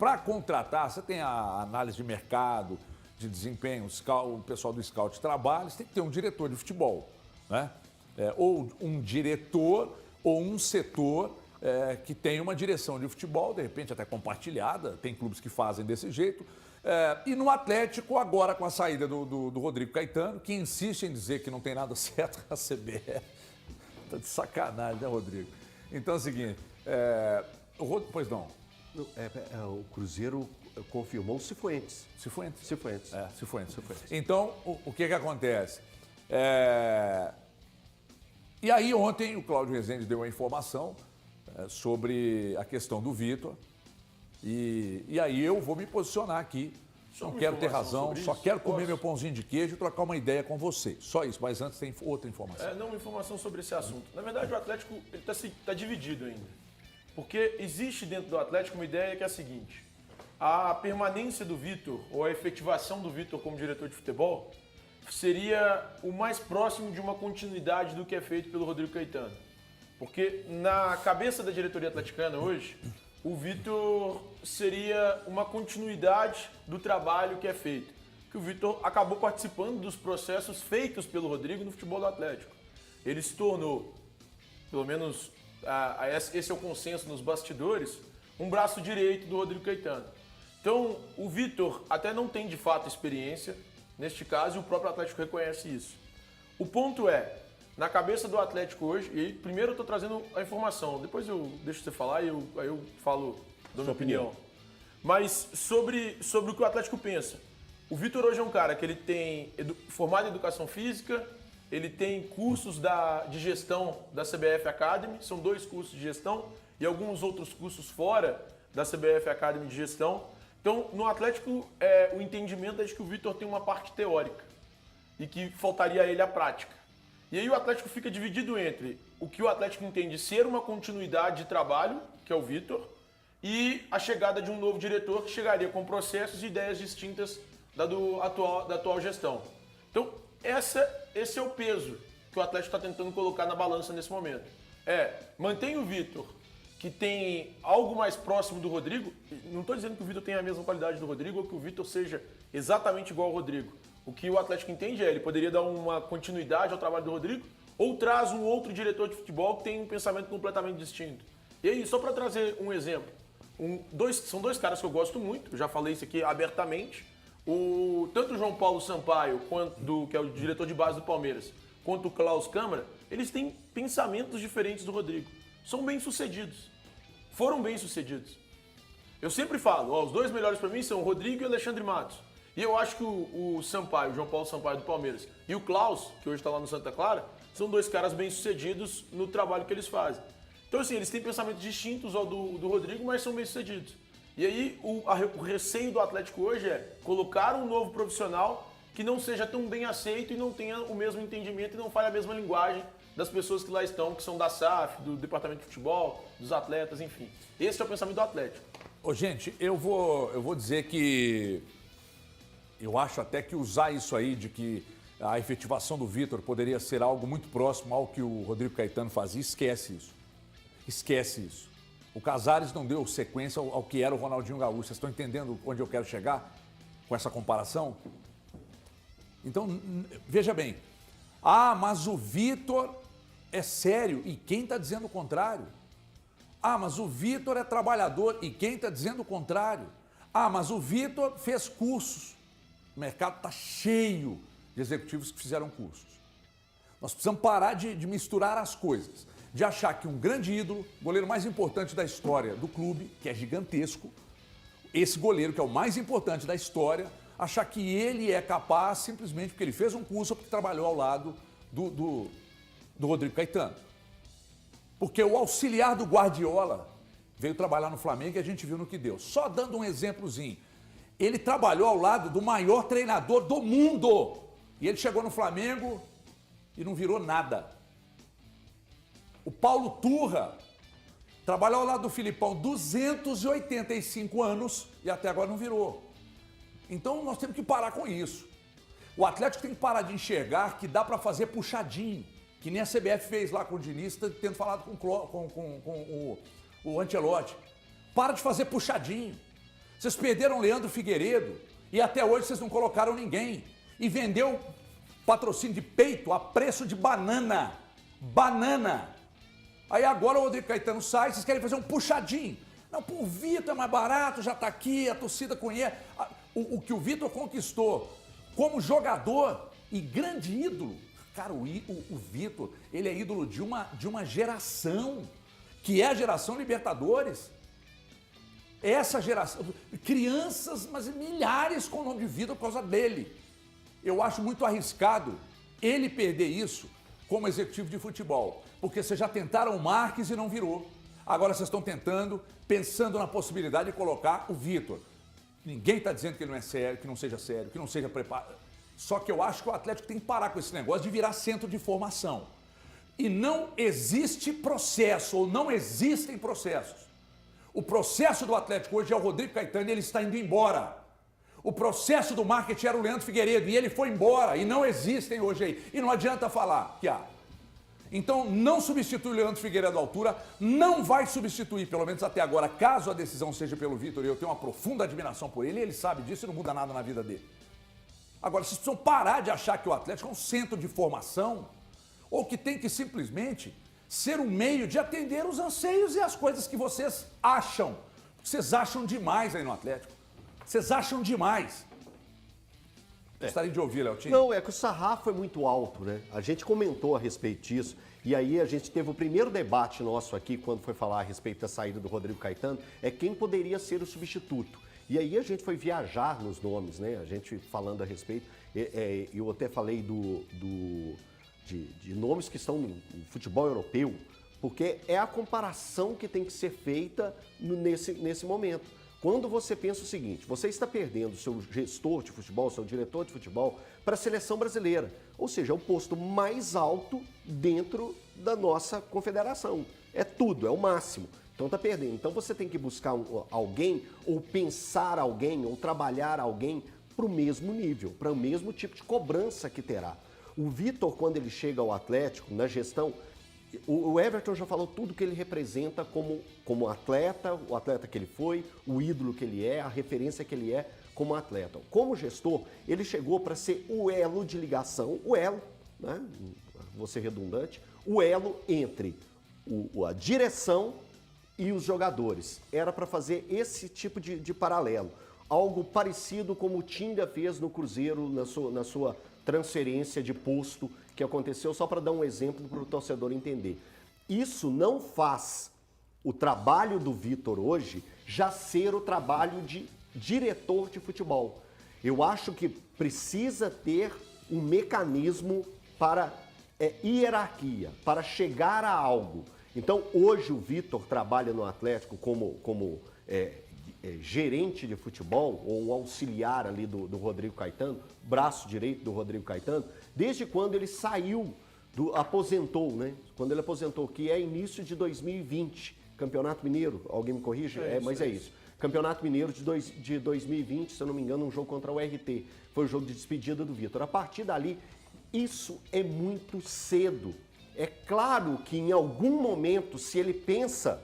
para contratar, você tem a análise de mercado, de desempenho, o pessoal do scout trabalha, você tem que ter um diretor de futebol, né? Ou um diretor ou um setor que tem uma direção de futebol, de repente até compartilhada, tem clubes que fazem desse jeito. E no Atlético, agora com a saída do Rodrigo Caetano, que insiste em dizer que não tem nada certo com a CBF. Tá de sacanagem, né, Rodrigo? Então é o seguinte, pois não. O Cruzeiro confirmou o Cifuentes. Cifuentes. Cifuentes. Cifuentes. Então, o que acontece? E aí, ontem, o Cláudio Rezende deu uma informação sobre a questão do Vitor. E aí eu vou me posicionar aqui. Não quero ter razão, só quero comer meu pãozinho de queijo e trocar uma ideia com você. Só isso, mas antes tem outra informação. Uma informação sobre esse assunto. Na verdade, o Atlético está dividido ainda. Porque existe dentro do Atlético uma ideia que é a seguinte: a permanência do Vitor, ou a efetivação do Vitor como diretor de futebol, seria o mais próximo de uma continuidade do que é feito pelo Rodrigo Caetano. Porque na cabeça da diretoria atleticana hoje, o Vitor seria uma continuidade do trabalho que é feito. Que o Vitor acabou participando dos processos feitos pelo Rodrigo no futebol do Atlético. Ele se tornou, pelo menos esse é o consenso nos bastidores, um braço direito do Rodrigo Caetano. Então, o Vitor até não tem de fato experiência neste caso e o próprio Atlético reconhece isso. O ponto é, na cabeça do Atlético hoje, e primeiro eu estou trazendo a informação, depois eu deixo você falar e aí eu falo da minha opinião. Mas sobre o que o Atlético pensa. O Vitor hoje é um cara que ele tem formado em Educação Física, ele tem cursos de gestão da CBF Academy, são 2 cursos de gestão e alguns outros cursos fora da CBF Academy de gestão. Então, no Atlético, o entendimento é de que o Vitor tem uma parte teórica e que faltaria a ele a prática. E aí o Atlético fica dividido entre o que o Atlético entende ser uma continuidade de trabalho, que é o Vitor, e a chegada de um novo diretor que chegaria com processos e ideias distintas da atual gestão. Então, esse é o peso que o Atlético está tentando colocar na balança nesse momento. Mantém o Vitor, que tem algo mais próximo do Rodrigo. Não estou dizendo que o Vitor tenha a mesma qualidade do Rodrigo ou que o Vitor seja exatamente igual ao Rodrigo. O que o Atlético entende ele poderia dar uma continuidade ao trabalho do Rodrigo ou traz um outro diretor de futebol que tem um pensamento completamente distinto. E aí, só para trazer um exemplo, são 2 caras que eu gosto muito, já falei isso aqui abertamente, tanto o João Paulo Sampaio, que é o diretor de base do Palmeiras, quanto o Klaus Câmara, eles têm pensamentos diferentes do Rodrigo. São bem-sucedidos. Foram bem-sucedidos. Eu sempre falo, os 2 melhores para mim são o Rodrigo e o Alexandre Matos. E eu acho que o Sampaio, o João Paulo Sampaio do Palmeiras, e o Klaus, que hoje está lá no Santa Clara, são 2 caras bem-sucedidos no trabalho que eles fazem. Então, assim, eles têm pensamentos distintos ao do Rodrigo, mas são bem-sucedidos. E aí, o receio do Atlético hoje é colocar um novo profissional que não seja tão bem aceito e não tenha o mesmo entendimento e não fale a mesma linguagem das pessoas que lá estão, que são da SAF, do Departamento de Futebol, dos atletas, enfim. Esse é o pensamento do Atlético. Gente, eu vou dizer que eu acho até que usar isso aí de que a efetivação do Vitor poderia ser algo muito próximo ao que o Rodrigo Caetano fazia, esquece isso. Esquece isso. O Casares não deu sequência ao que era o Ronaldinho Gaúcho. Vocês estão entendendo onde eu quero chegar com essa comparação? Então, veja bem. Mas o Vitor é sério. E quem está dizendo o contrário? Mas o Vitor é trabalhador. E quem está dizendo o contrário? Mas o Vitor fez cursos. O mercado está cheio de executivos que fizeram cursos. Nós precisamos parar de misturar as coisas. De achar que um grande ídolo, goleiro mais importante da história do clube, que é gigantesco, esse goleiro que é o mais importante da história, achar que ele é capaz simplesmente porque ele fez um curso ou porque trabalhou ao lado do Rodrigo Caetano. Porque o auxiliar do Guardiola veio trabalhar no Flamengo e a gente viu no que deu. Só dando um exemplozinho. Ele trabalhou ao lado do maior treinador do mundo. E ele chegou no Flamengo e não virou nada. O Paulo Turra trabalhou ao lado do Filipão 285 anos e até agora não virou. Então nós temos que parar com isso. O Atlético tem que parar de enxergar que dá para fazer puxadinho, que nem a CBF fez lá com o Diniz, tendo falado com o Ancelotti. Para de fazer puxadinho. Vocês perderam o Leandro Figueiredo e até hoje vocês não colocaram ninguém. E vendeu patrocínio de peito a preço de banana. Banana. Aí agora o Rodrigo Caetano sai, vocês querem fazer um puxadinho. Não, pô, o Vitor é mais barato, já tá aqui, a torcida conhece. O que o Vitor conquistou como jogador e grande ídolo. Cara, o Vitor, ele é ídolo de uma geração, que é a geração Libertadores. Essa geração, crianças, mas milhares com o nome de Vitor por causa dele. Eu acho muito arriscado ele perder isso como executivo de futebol, porque vocês já tentaram o Marques e não virou. Agora vocês estão tentando, pensando na possibilidade de colocar o Vitor. Ninguém está dizendo que ele não é sério, que não seja sério, que não seja preparado. Só que eu acho que o Atlético tem que parar com esse negócio de virar centro de formação. E não existe processo, ou não existem processos. O processo do Atlético hoje é o Rodrigo Caetano e ele está indo embora. O processo do marketing era o Leandro Figueiredo e ele foi embora. E não existem hoje aí. E não adianta falar que há. Então não substitui o Leandro Figueiredo à altura, não vai substituir, pelo menos até agora, caso a decisão seja pelo Vitor, e eu tenho uma profunda admiração por ele, e ele sabe disso e não muda nada na vida dele. Agora, vocês precisam parar de achar que o Atlético é um centro de formação, ou que tem que simplesmente ser um meio de atender os anseios e as coisas que vocês acham. Vocês acham demais aí no Atlético. Vocês acham demais. Gostaria de ouvir, Leotinho. Não, é que o sarrafo foi muito alto, né? A gente comentou a respeito disso. E aí a gente teve o primeiro debate nosso aqui, quando foi falar a respeito da saída do Rodrigo Caetano, é quem poderia ser o substituto. E aí a gente foi viajar nos nomes, né? A gente falando a respeito. Eu até falei de nomes que estão no futebol europeu, porque é a comparação que tem que ser feita nesse momento. Quando você pensa o seguinte, você está perdendo o seu gestor de futebol, seu diretor de futebol, para a seleção brasileira. Ou seja, é o posto mais alto dentro da nossa confederação. É tudo, é o máximo. Então está perdendo. Então você tem que buscar alguém, ou pensar alguém, ou trabalhar alguém para o mesmo nível, para o mesmo tipo de cobrança que terá. O Vitor, quando ele chega ao Atlético, na gestão, o Everton já falou tudo que ele representa como atleta, o atleta que ele foi, o ídolo que ele é, a referência que ele é como atleta. Como gestor, ele chegou para ser o elo de ligação, o elo, né? Vou ser redundante, o elo entre a direção e os jogadores. Era para fazer esse tipo de paralelo. Algo parecido como o Tinga fez no Cruzeiro, na sua transferência de posto que aconteceu, só para dar um exemplo para o torcedor entender. Isso não faz o trabalho do Vitor hoje já ser o trabalho de diretor de futebol. Eu acho que precisa ter um mecanismo para hierarquia, para chegar a algo. Então, hoje o Vitor trabalha no Atlético como gerente de futebol, ou um auxiliar ali do Rodrigo Caetano, braço direito do Rodrigo Caetano, desde quando ele saiu, aposentou, né? Quando ele aposentou, que é início de 2020, Campeonato Mineiro, alguém me corrige? Mas é isso. Campeonato Mineiro de 2020, se eu não me engano, um jogo contra o RT. Foi o jogo de despedida do Vitor. A partir dali, isso é muito cedo. É claro que em algum momento, se ele pensa,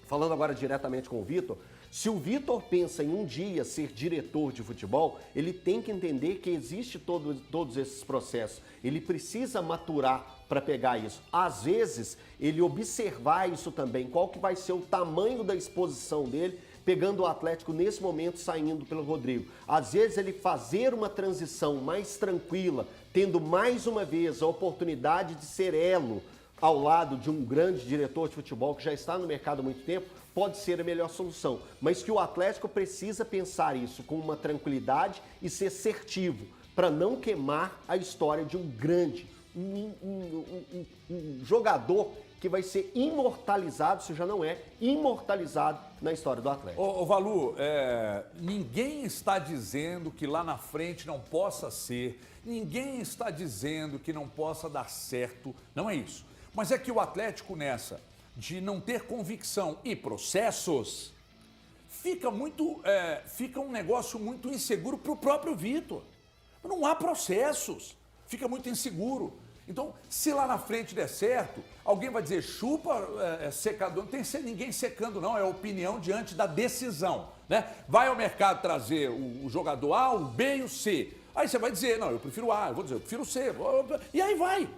falando agora diretamente com o Vitor, se o Vitor pensa em um dia ser diretor de futebol, ele tem que entender que existe todos esses processos. Ele precisa maturar para pegar isso. Às vezes, ele observar isso também, qual que vai ser o tamanho da exposição dele, pegando o Atlético nesse momento, saindo pelo Rodrigo. Às vezes, ele fazer uma transição mais tranquila, tendo mais uma vez a oportunidade de ser elo ao lado de um grande diretor de futebol que já está no mercado há muito tempo, pode ser a melhor solução. Mas que o Atlético precisa pensar isso com uma tranquilidade e ser assertivo, para não queimar a história de um grande, um jogador que vai ser imortalizado, se já não é, imortalizado na história do Atlético. Ô Valu, ninguém está dizendo que lá na frente não possa ser, ninguém está dizendo que não possa dar certo, não é isso. Mas é que o Atlético nessa, de não ter convicção e processos, fica um negócio muito inseguro para o próprio Vitor. Não há processos, fica muito inseguro. Então, se lá na frente der certo, alguém vai dizer chupa, secador, não tem ninguém secando não, é opinião diante da decisão. né? Vai ao mercado trazer o jogador A, o B e o C. Aí você vai dizer, não, eu prefiro A, eu vou dizer, eu prefiro C. E aí vai.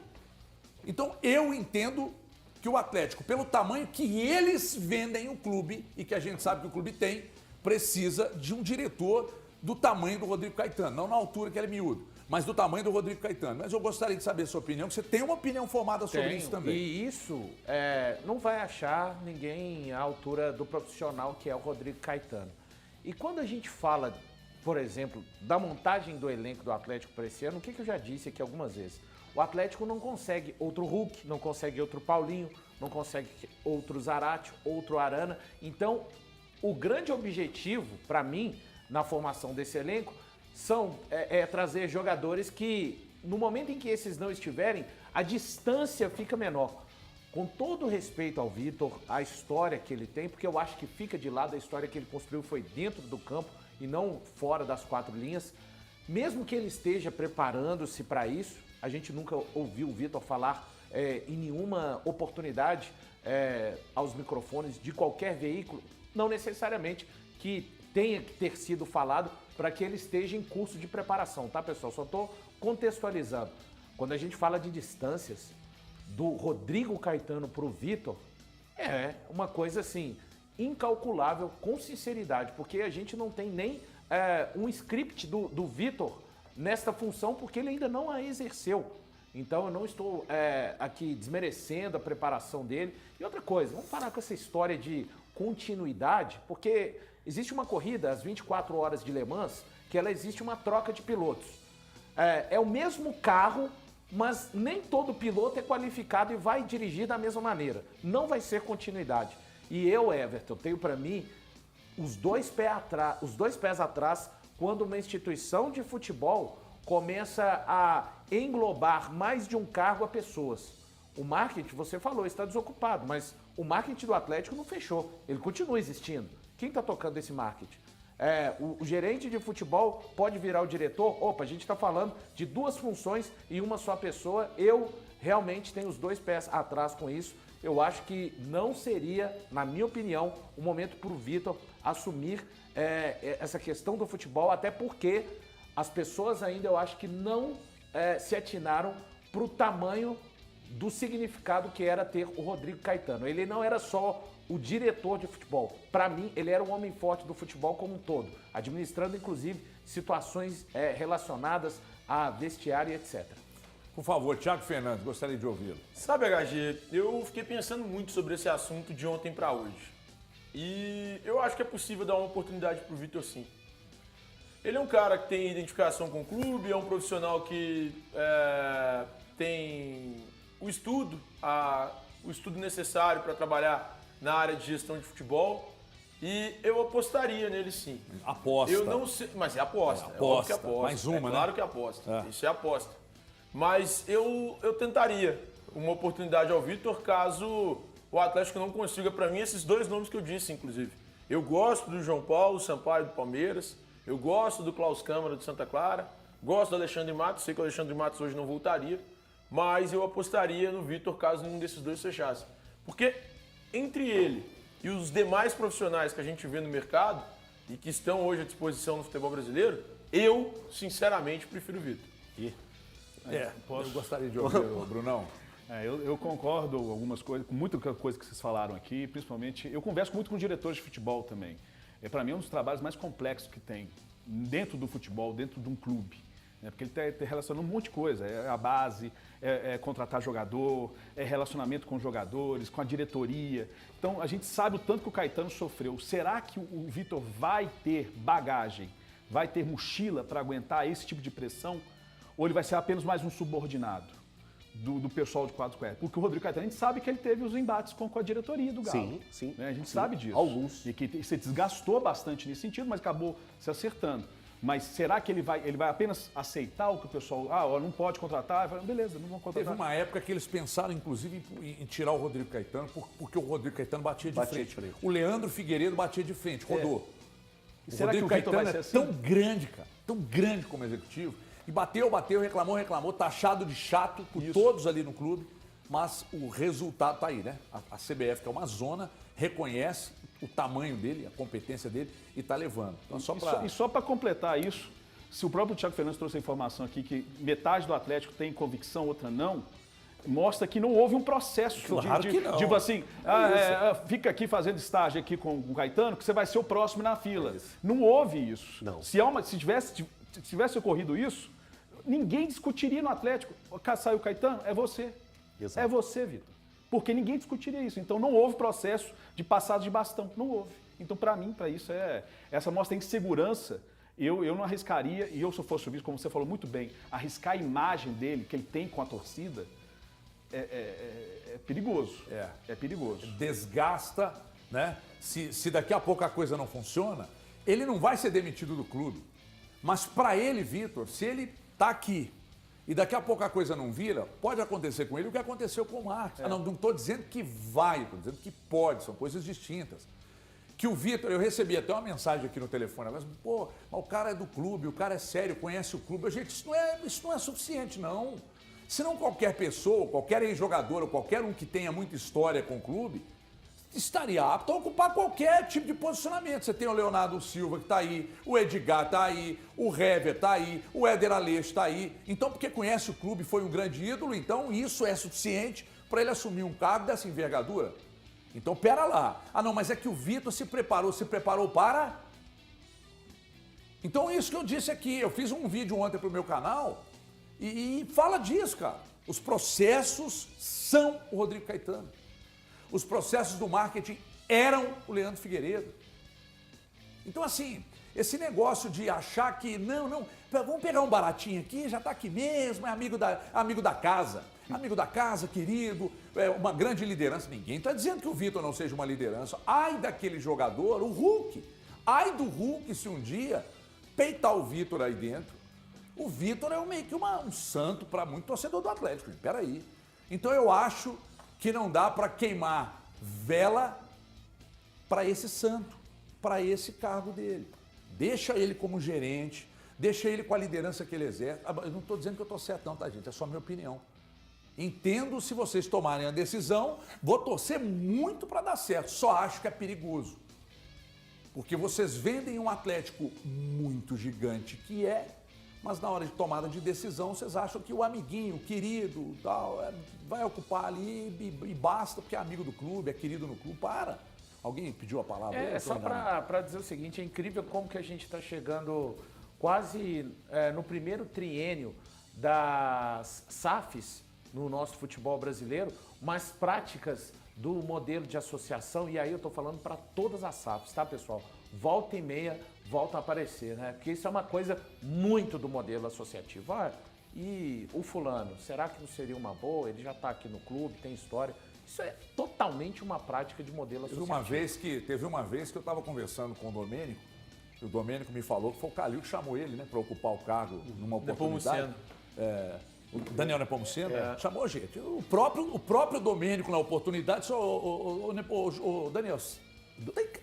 Então, eu entendo que o Atlético, pelo tamanho que eles vendem o clube, e que a gente sabe que o clube tem, precisa de um diretor do tamanho do Rodrigo Caetano. Não na altura que ele é miúdo, mas do tamanho do Rodrigo Caetano. Mas eu gostaria de saber a sua opinião, que você tem uma opinião formada sobre isso também. E isso não vai achar ninguém à altura do profissional que é o Rodrigo Caetano. E quando a gente fala, por exemplo, da montagem do elenco do Atlético para esse ano, o que eu já disse aqui algumas vezes? O Atlético não consegue outro Hulk, não consegue outro Paulinho, não consegue outro Zarate, outro Arana. Então, o grande objetivo, para mim, na formação desse elenco, é trazer jogadores que, no momento em que esses não estiverem, a distância fica menor. Com todo respeito ao Vitor, a história que ele tem, porque eu acho que fica de lado, a história que ele construiu foi dentro do campo e não fora das 4 linhas. Mesmo que ele esteja preparando-se para isso, a gente nunca ouviu o Vitor falar em nenhuma oportunidade aos microfones de qualquer veículo, não necessariamente que tenha que ter sido falado para que ele esteja em curso de preparação, tá, pessoal? Só estou contextualizando. Quando a gente fala de distâncias do Rodrigo Caetano para o Vitor, é uma coisa assim, incalculável, com sinceridade, porque a gente não tem nem um script do Vitor nesta função, porque ele ainda não a exerceu. Então eu não estou aqui desmerecendo a preparação dele. E outra coisa, vamos parar com essa história de continuidade, porque existe uma corrida às 24 horas de Le Mans, que ela existe uma troca de pilotos. É o mesmo carro, mas nem todo piloto é qualificado e vai dirigir da mesma maneira. Não vai ser continuidade. E eu, Everton, tenho para mim os dois pés atrás quando uma instituição de futebol começa a englobar mais de um cargo a pessoas. O marketing, você falou, está desocupado, mas o marketing do Atlético não fechou. Ele continua existindo. Quem está tocando esse marketing? O gerente de futebol pode virar o diretor? Opa, a gente está falando de 2 funções e uma só pessoa. Eu realmente tenho os 2 pés atrás com isso. Eu acho que não seria, na minha opinião, o momento para o Vitor assumir essa questão do futebol, até porque as pessoas ainda, eu acho que não se atinaram para o tamanho do significado que era ter o Rodrigo Caetano. Ele não era só o diretor de futebol. Para mim, ele era um homem forte do futebol como um todo, administrando, inclusive, situações relacionadas a vestiário e etc. Por favor, Thiago Fernandes, gostaria de ouvi-lo. Sabe, HG, eu fiquei pensando muito sobre esse assunto de ontem para hoje. E eu acho que é possível dar uma oportunidade pro Vitor, sim. Ele é um cara que tem identificação com o clube, é um profissional que tem o estudo necessário para trabalhar na área de gestão de futebol. E eu apostaria nele, sim. Aposta. Eu não sei, mas é aposta. É É óbvio que aposta. aposta. Mais uma, né? Claro que é aposta. Isso é aposta. Mas eu tentaria uma oportunidade ao Vitor caso o Atlético não consiga, para mim, esses 2 nomes que eu disse, inclusive. Eu gosto do João Paulo Sampaio do Palmeiras, eu gosto do Klaus Câmara do Santa Clara, gosto do Alexandre Matos, sei que o Alexandre Matos hoje não voltaria, mas eu apostaria no Vitor caso nenhum desses 2 fechasse. Porque entre ele e os demais profissionais que a gente vê no mercado e que estão hoje à disposição no futebol brasileiro, eu, sinceramente, prefiro o Vitor. Eu gostaria de ouvir o Brunão. Eu concordo com muita coisa que vocês falaram aqui, principalmente, eu converso muito com diretores de futebol também. Para mim, é um dos trabalhos mais complexos que tem dentro do futebol, dentro de um clube. Porque ele está relacionando um monte de coisa, é a base, é contratar jogador, é relacionamento com os jogadores, com a diretoria. Então, a gente sabe o tanto que o Caetano sofreu. Será que o Vitor vai ter bagagem, vai ter mochila para aguentar esse tipo de pressão? Ou ele vai ser apenas mais um subordinado do pessoal de quadro quartos? Porque o Rodrigo Caetano, a gente sabe que ele teve os embates com a diretoria do Galo. Sim. A gente sabe disso. Alguns. E que se desgastou bastante nesse sentido, mas acabou se acertando. Mas será que ele vai apenas aceitar o que o pessoal... não pode contratar? Beleza, não vão contratar. Teve uma época que eles pensaram, inclusive, em tirar o Rodrigo Caetano, porque o Rodrigo Caetano batia de frente. O Leandro Figueiredo batia de frente, rodou. O será Rodrigo que o Vitor Caetano vai ser é assim? tão grande, cara, tão grande como executivo, e bateu, reclamou, taxado de chato por todos ali no clube, mas o resultado tá aí, né? A CBF, que é uma zona, reconhece, o tamanho dele, a competência dele e está levando. Então, só para completar isso, se o próprio Thiago Fernandes trouxe a informação aqui que metade do Atlético tem convicção, outra não, mostra que não houve um processo Claro que não. tipo assim, fica aqui fazendo estágio aqui com o Caetano, que você vai ser o próximo na fila. Não houve isso. Não. Se tivesse ocorrido isso, ninguém discutiria no Atlético. Saiu o Caetano, é você. Exato. É você, Vitor. Porque ninguém discutiria isso. Então não houve processo de passado de bastão. Não houve. Então, para mim, para isso, essa mostra insegurança. Eu não arriscaria, e eu, se eu fosse o vice, como você falou muito bem, arriscar a imagem dele, que ele tem com a torcida, é perigoso. É perigoso. Desgasta, né? Se daqui a pouco a coisa não funciona, ele não vai ser demitido do clube. Mas para ele, Vitor, se ele tá aqui e daqui a pouco a coisa não vira, pode acontecer com ele o que aconteceu com o Marcos. Não estou dizendo que vai, estou dizendo que pode, são coisas distintas. Que o Vitor, eu recebi até uma mensagem aqui no telefone, mas o cara é do clube, o cara é sério, conhece o clube. Gente, isso não é suficiente, não. Senão qualquer pessoa, qualquer ex-jogador ou qualquer um que tenha muita história com o clube, estaria apto a ocupar qualquer tipo de posicionamento. Você tem o Leonardo Silva que está aí, o Edgar está aí, o Hever está aí, o Éder Aleixo está aí. Então, porque conhece o clube, foi um grande ídolo, então isso é suficiente para ele assumir um cargo dessa envergadura. Então, pera lá. Não, mas é que o Vitor se preparou para... Então, isso que eu disse aqui, eu fiz um vídeo ontem para o meu canal e fala disso, cara. Os processos são o Rodrigo Caetano. Os processos do marketing eram o Leandro Figueiredo. Então, assim, esse negócio de achar que, não, vamos pegar um baratinho aqui, já está aqui mesmo, é amigo da casa. Amigo da casa, querido, uma grande liderança. Ninguém está dizendo que o Vitor não seja uma liderança. Ai daquele jogador, o Hulk. Ai do Hulk se um dia peitar o Vitor aí dentro. O Vitor é meio que um santo para muito torcedor do Atlético. Peraí. Então eu acho que não dá para queimar vela para esse santo, para esse cargo dele. Deixa ele como gerente, deixa ele com a liderança que ele exerce. Eu não estou dizendo que eu estou certo não, tá, gente? É só a minha opinião. Entendo se vocês tomarem a decisão, vou torcer muito para dar certo. Só acho que é perigoso. Porque vocês vendem um Atlético muito gigante que mas na hora de tomada de decisão vocês acham que o amiguinho, o querido, tal, vai ocupar ali e basta porque é amigo do clube, é querido no clube. Para! Alguém pediu a palavra? Só para dizer o seguinte, é incrível como que a gente está chegando quase no primeiro triênio das SAFs no nosso futebol brasileiro, mas práticas do modelo de associação, e aí eu estou falando para todas as SAFs, tá, pessoal? Volta e meia, volta a aparecer, né? Porque isso é uma coisa muito do modelo associativo. E o fulano, será que não seria uma boa? Ele já está aqui no clube, tem história. Isso é totalmente uma prática de modelo associativo. Teve uma vez que eu estava conversando com o Domênico, e o Domênico me falou que foi o Calil que chamou ele, né, para ocupar o cargo numa oportunidade. O Daniel Nepomuceno chamou, gente. O próprio Domênico na oportunidade, Daniel,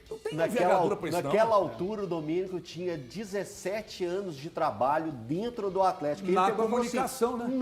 não tem envergadura para isso, naquela altura, o Domênico tinha 17 anos de trabalho dentro do Atlético. Na comunicação, assim, né?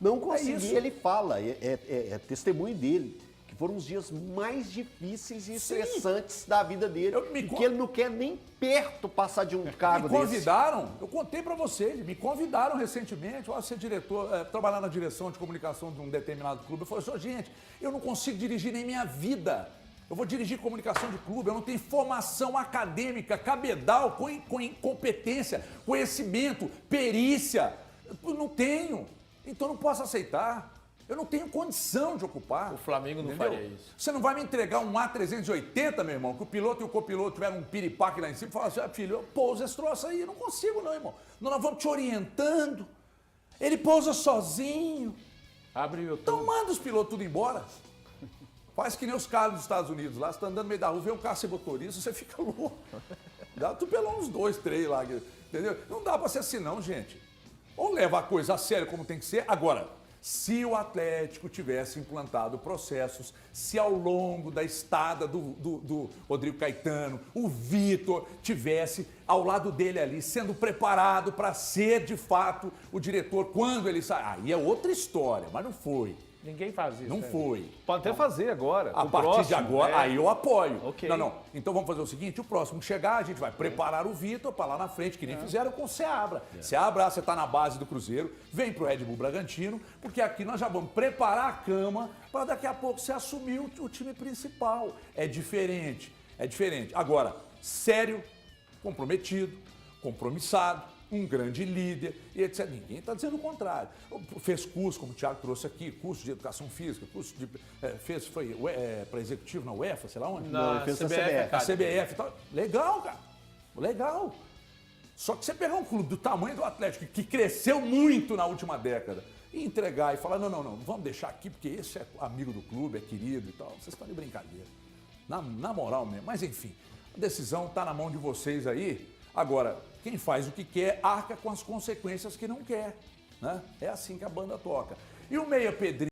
Não consegui. Ele fala, é testemunho dele, que foram os dias mais difíceis e estressantes da vida dele. Que ele não quer nem perto passar de um cargo desse. Me convidaram, eu contei para vocês, me convidaram recentemente, ser diretor, trabalhar na direção de comunicação de um determinado clube. Eu falei assim, gente, eu não consigo dirigir nem minha vida. Eu vou dirigir comunicação de clube, eu não tenho formação acadêmica, cabedal, com incompetência, conhecimento, perícia. Eu não tenho. Então eu não posso aceitar. Eu não tenho condição de ocupar. O Flamengo não faria isso. Você não vai me entregar um A380, meu irmão, que o piloto e o copiloto tiveram um piripaque lá em cima e falaram assim, filho, pousa esse troço aí. Eu não consigo não, irmão. Nós vamos te orientando. Ele pousa sozinho. Abre o YouTube. Então manda os pilotos tudo embora. Faz que nem os carros dos Estados Unidos lá, você tá andando no meio da rua, vê um carro sem motorista, você fica louco. Dá tu pelo uns 2, 3 lá, entendeu? Não dá pra ser assim não, gente. Ou leva a coisa a sério como tem que ser. Agora, se o Atlético tivesse implantado processos, se ao longo da estada do Rodrigo Caetano, o Vitor tivesse ao lado dele ali, sendo preparado para ser de fato o diretor quando ele sai. Aí é outra história, mas não foi. Ninguém faz isso. Não né? foi. Pode até fazer agora. A O partir de próximo, agora, aí eu apoio. Ok. Não. Então vamos fazer o seguinte: o próximo que chegar, a gente vai preparar o Vitor para lá na frente, que nem fizeram com o Seabra. Seabra, você está na base do Cruzeiro, vem pro Red Bull Bragantino, porque aqui nós já vamos preparar a cama para daqui a pouco você assumir o time principal. É diferente. Agora, sério, comprometido, compromissado, um grande líder e etc. Ninguém está dizendo o contrário. Fez curso, como o Thiago trouxe aqui, curso de educação física, curso de. Foi para executivo na UEFA, sei lá onde? Não, ele fez na CBF. A CBF e tal. Legal, cara. Legal. Só que você pegar um clube do tamanho do Atlético, que cresceu muito na última década, e entregar e falar, não, vamos deixar aqui, porque esse é amigo do clube, é querido e tal. Vocês estão de brincadeira. Na moral mesmo. Mas enfim, a decisão está na mão de vocês aí. Agora, quem faz o que quer, arca com as consequências que não quer. Né? É assim que a banda toca. E o Meia Pedrinho?